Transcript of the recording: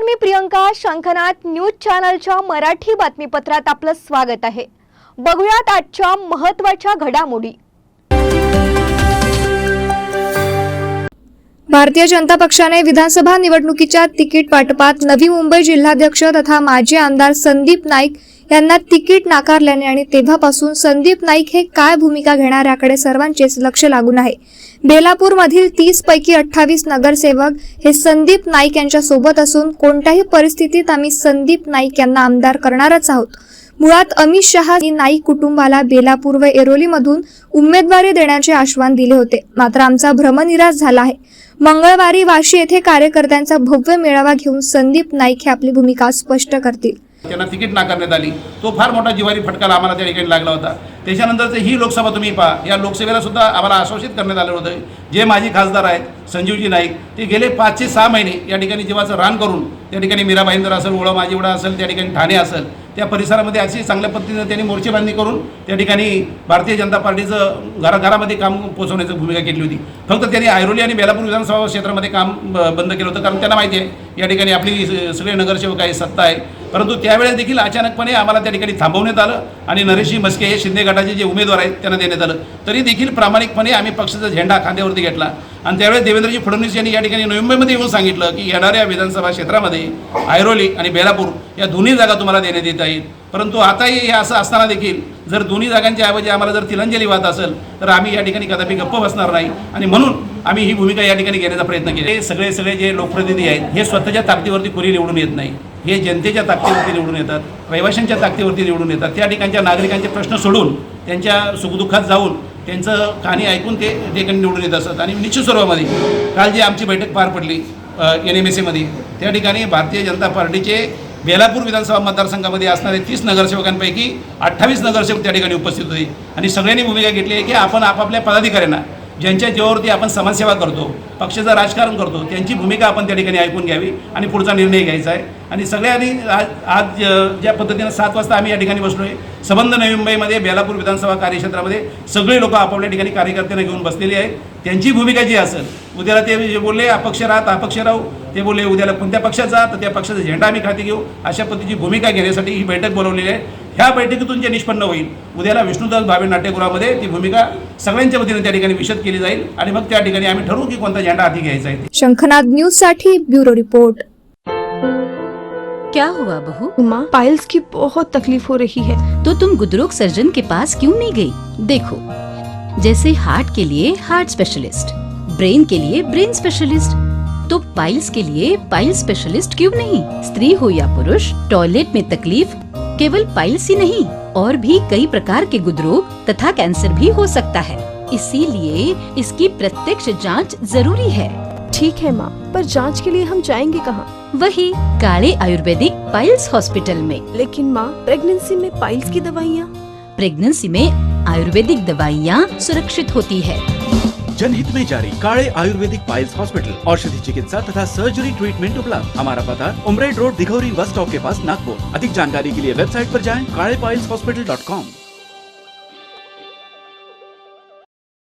नमस्कार, मी प्रियंका. शंखनाद न्यूज चॅनलच्या मराठी बातमीपत्रात आपलं स्वागत आहे. बघूयात आजच्या महत्त्वाच्या घडामोडी. भारतीय जनता पक्षाने विधानसभा निवडणुकीच्या तिकीट वाटपात नवी मुंबई जिल्हाध्यक्ष तथा माजी आमदार संदीप नाईक यांना तिकीट नाकारल्याने आणि तेव्हापासून संदीप नाईक हे काय भूमिका घेणार याकडे सर्वांचेच लक्ष लागून आहे. बेलापूरमधील 30 पैकी 28 नगरसेवक हे संदीप नाईक यांच्या सोबत असून कोणत्याही परिस्थितीत आम्ही संदीप नाईक यांना आमदार करणारच आहोत. मुळात अमित शहा यांनी नाईक कुटुंबाला बेलापूर व एरोलीमधून उमेदवारी देण्याचे आश्वासन दिले होते, मात्र आमचा भ्रमनिराश झाला आहे. मंगळवारी वाशी येथे कार्यकर्त्यांचा भव्य मेळावा घेऊन संदीप नाईक हे आपली भूमिका स्पष्ट करतील. त्यांना तिकीट नाकारण्यात आली. तो फार मोठा जिवारी फटका आम्हाला त्या ठिकाणी लागला होता. त्याच्यानंतर ही लोकसभा तुम्ही पहा, या लोकसभेला सुद्धा आम्हाला आश्वासित करण्यात आलं होतं. जे माजी खासदार आहेत संजीवजी नाईक, ते गेले 5 ते 6 महिने या ठिकाणी जीवाचं रान करून त्या ठिकाणी मीरा भाईंदर असेल, ओळा माजीवडा असेल, त्या ठिकाणी ठाणे असेल, त्या परिसरामध्ये अशी चांगल्या पद्धतीनं त्यांनी मोर्चेबांधणी करून त्या ठिकाणी भारतीय जनता पार्टीचं घराघरामध्ये काम पोहोचवण्याची भूमिका केली होती. फक्त त्यांनी ऐरोली आणि बेलापूर विधानसभा क्षेत्रामध्ये काम बंद केलं होतं, कारण त्यांना माहिती आहे या ठिकाणी आपली सगळे नगरसेवक आहे, सत्ता आहे. परंतु त्यावेळेस देखील अचानकपणे आम्हाला त्या ठिकाणी थांबवण्यात आलं आणि नरेशजी मस्के हे शिंदे गटाचे जे उमेदवार आहेत त्यांना देण्यात आलं. तरी देखील प्रामाणिकपणे आम्ही पक्षाचा झेंडा खांद्यावरती घेतला आणि त्यावेळेस देवेंद्रजी फडणवीस यांनी या ठिकाणी नवी मुंबईमध्ये येऊन सांगितलं की येणाऱ्या विधानसभा क्षेत्रामध्ये ऐरोली आणि बेलापूर या दोन्ही जागा तुम्हाला देण्यात येत आहेत. परंतु आताही हे असं असताना देखील जर दोन्ही जागांच्या ऐवजी आम्हाला जर तिलांजली वाहत असेल तर आम्ही या ठिकाणी कदापि गप्प बसणार नाही आणि म्हणून आम्ही ही भूमिका या ठिकाणी घेण्याचा प्रयत्न केला. हे सगळे जे लोकप्रतिनिधी आहेत हे स्वतःच्या ताकदीवरती कोणी निवडून येत नाही, हे जनतेच्या ताकदीवरती निवडून येतात, रहिवाशांच्या ताकदीवरती निवडून येतात. त्या ठिकाणच्या नागरिकांचे प्रश्न सोडून त्यांच्या सुखदुःखात जाऊन त्यांचं कहाणी ऐकून ते ठिकाणी निवडून येत असतात. आणि निश्चित स्वरूपामध्ये काल जी आमची बैठक पार पडली NMSAमध्ये, त्या ठिकाणी भारतीय जनता पार्टीचे बेलापूर विधानसभा मतदारसंघामध्ये असणारे 30 नगरसेवकांपैकी 28 नगरसेवक त्या ठिकाणी उपस्थित होते आणि सगळ्यांनी भूमिका घेतली आहे की आपण आपापल्या पदाधिकाऱ्यांना ज्यांच्या जीवावरती आपण समाजसेवा करतो, पक्षाचं राजकारण करतो, त्यांची भूमिका आपण त्या ठिकाणी ऐकून घ्यावी आणि पुढचा निर्णय घ्यायचा आहे. आणि सगळ्यांनी आज ज्या पद्धतीनं 7 वाजता आम्ही या ठिकाणी बसलो आहे, संबंध नवी मुंबईमध्ये बेलापूर विधानसभा कार्यक्षेत्रामध्ये सगळे लोक आपापल्या ठिकाणी कार्यकर्त्यांना घेऊन बसलेली आहेत. त्यांची भूमिका जी असेल, उद्याला ते जे बोलले अपक्ष राहू, ते बोलले उद्याला कोणत्या पक्षात जा तर त्या पक्षाचा झेंडा आम्ही खाती घेऊ, अशा पद्धतीची भूमिका घेण्यासाठी ही बैठक बोलवलेली आहे. ह्या बैठकीतून जे निष्पन्न होईल, उद्याला विष्णुदास भावे नाट्यगृहामध्ये ती भूमिका सगळ्यांच्या वतीने त्या ठिकाणी विशद केली जाईल आणि मग त्या ठिकाणी आम्ही ठरवू की कोणता झेंडा हाती घ्यायचा आहे. शंखनाद न्यूज साठी ब्युरो रिपोर्ट. क्या हुआ बहू? माँ, पाइल्स की बहुत तकलीफ हो रही है. तो तुम गुदरोग सर्जन के पास क्यों नहीं गई? देखो, जैसे हार्ट के लिए हार्ट स्पेशलिस्ट, ब्रेन के लिए ब्रेन स्पेशलिस्ट, तो पाइल्स के लिए पाइल स्पेशलिस्ट क्यों नहीं? स्त्री हो या पुरुष, टॉयलेट में तकलीफ केवल पाइल्स ही नहीं और भी कई प्रकार के गुदरोग तथा कैंसर भी हो सकता है. इसीलिए इसकी प्रत्यक्ष जांच जरूरी है. ठीक है माँ, पर जांच के लिए हम जाएंगे कहाँ? वही काले आयुर्वेदिक पाइल्स हॉस्पिटल में. लेकिन माँ, प्रेगनेंसी में पाइल्स की दवाइयाँ? प्रेगनेंसी में आयुर्वेदिक दवाइयाँ सुरक्षित होती है. जनहित में जारी. काले आयुर्वेदिक पाइल्स हॉस्पिटल, औषधि चिकित्सा तथा सर्जरी ट्रीटमेंट उपलब्ध. हमारा पता उमरेड रोड, दिघौरी बस स्टॉप के पास, नागपुर. अधिक जानकारी के लिए वेबसाइट पर जाएं kalepileshhospital.com.